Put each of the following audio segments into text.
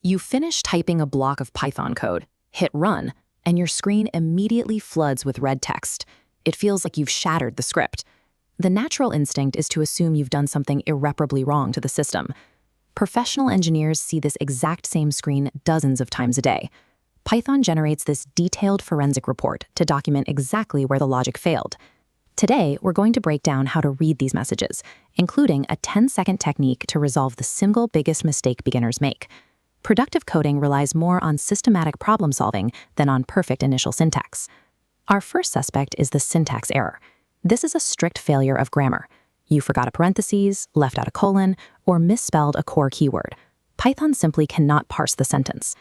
You finish typing a block of Python code, hit run, and your screen immediately floods with red text. It feels like you've shattered the script. The natural instinct is to assume you've done something irreparably wrong to the system. Professional engineers see this exact same screen dozens of times a day. Python generates this detailed forensic report to document exactly where the logic failed. Today, we're going to break down how to read these messages, including a 10-second technique to resolve the single biggest mistake beginners make. Productive coding relies more on systematic problem solving than on perfect initial syntax. Our first suspect is the syntax error. This is a strict failure of grammar. You forgot a parentheses, left out a colon, or misspelled a core keyword. Python simply cannot parse the sentence.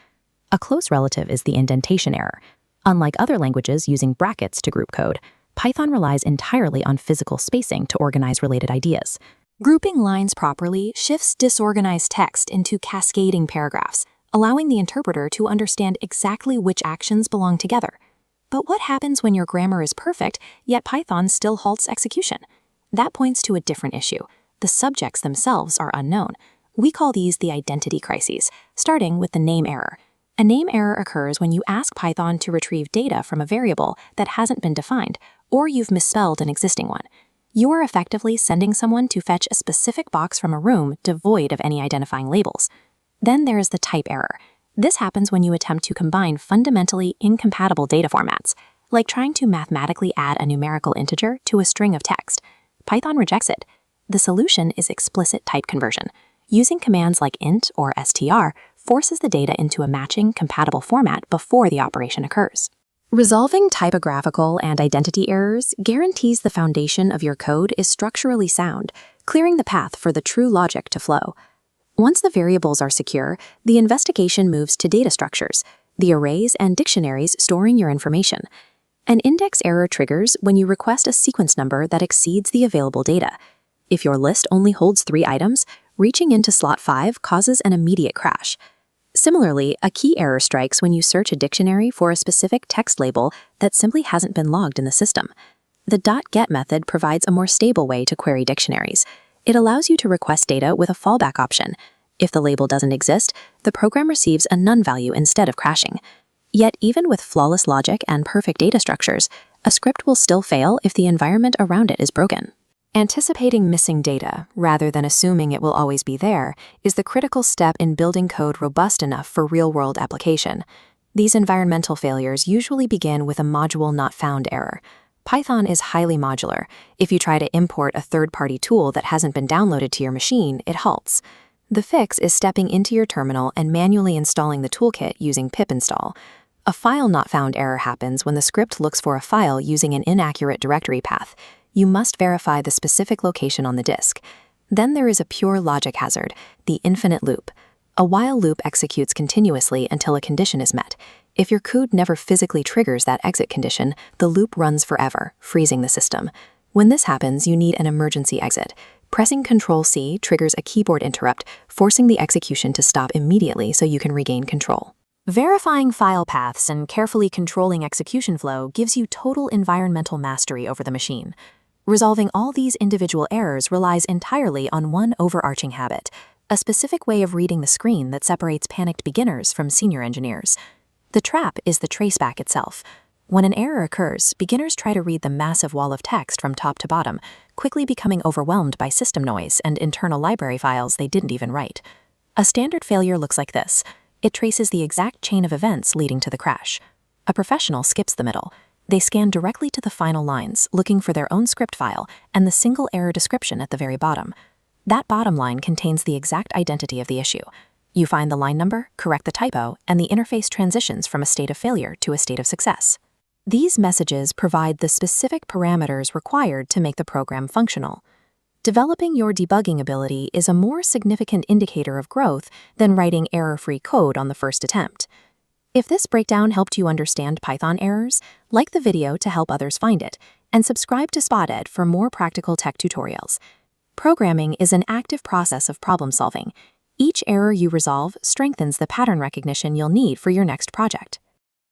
A close relative is the indentation error. Unlike other languages using brackets to group code, Python relies entirely on physical spacing to organize related ideas. Grouping lines properly shifts disorganized text into cascading paragraphs, allowing the interpreter to understand exactly which actions belong together. But what happens when your grammar is perfect, yet Python still halts execution? That points to a different issue. The subjects themselves are unknown. We call these the identity crises, starting with the name error. A name error occurs when you ask Python to retrieve data from a variable that hasn't been defined, or you've misspelled an existing one. You are effectively sending someone to fetch a specific box from a room devoid of any identifying labels. Then there is the type error. This happens when you attempt to combine fundamentally incompatible data formats, like trying to mathematically add a numerical integer to a string of text. Python rejects it. The solution is explicit type conversion. Using commands like int or str forces the data into a matching, compatible format before the operation occurs. Resolving typographical and identity errors guarantees the foundation of your code is structurally sound, clearing the path for the true logic to flow. Once the variables are secure, the investigation moves to data structures, the arrays and dictionaries storing your information. An index error triggers when you request a sequence number that exceeds the available data. If your list only holds 3 items, reaching into slot 5 causes an immediate crash. Similarly, a key error strikes when you search a dictionary for a specific text label that simply hasn't been logged in the system. The .get method provides a more stable way to query dictionaries. It allows you to request data with a fallback option. If the label doesn't exist, the program receives a none value instead of crashing. Yet, even with flawless logic and perfect data structures, a script will still fail if the environment around it is broken. Anticipating missing data, rather than assuming it will always be there, is the critical step in building code robust enough for real-world application. These environmental failures usually begin with a ModuleNotFoundError. Python is highly modular. If you try to import a third-party tool that hasn't been downloaded to your machine, it halts. The fix is stepping into your terminal and manually installing the toolkit using pip install. A FileNotFoundError happens when the script looks for a file using an inaccurate directory path. You must verify the specific location on the disk. Then there is a pure logic hazard, the infinite loop. A while loop executes continuously until a condition is met. If your code never physically triggers that exit condition, the loop runs forever, freezing the system. When this happens, you need an emergency exit. Pressing Ctrl-C triggers a keyboard interrupt, forcing the execution to stop immediately so you can regain control. Verifying file paths and carefully controlling execution flow gives you total environmental mastery over the machine. Resolving all these individual errors relies entirely on one overarching habit, a specific way of reading the screen that separates panicked beginners from senior engineers. The trap is the traceback itself. When an error occurs, beginners try to read the massive wall of text from top to bottom, quickly becoming overwhelmed by system noise and internal library files they didn't even write. A standard failure looks like this. It traces the exact chain of events leading to the crash. A professional skips the middle. They scan directly to the final lines, looking for their own script file and the single error description at the very bottom. That bottom line contains the exact identity of the issue. You find the line number, correct the typo, and the interface transitions from a state of failure to a state of success. These messages provide the specific parameters required to make the program functional. Developing your debugging ability is a more significant indicator of growth than writing error-free code on the first attempt. If this breakdown helped you understand Python errors, like the video to help others find it, and subscribe to SpotEd for more practical tech tutorials. Programming is an active process of problem solving. Each error you resolve strengthens the pattern recognition you'll need for your next project.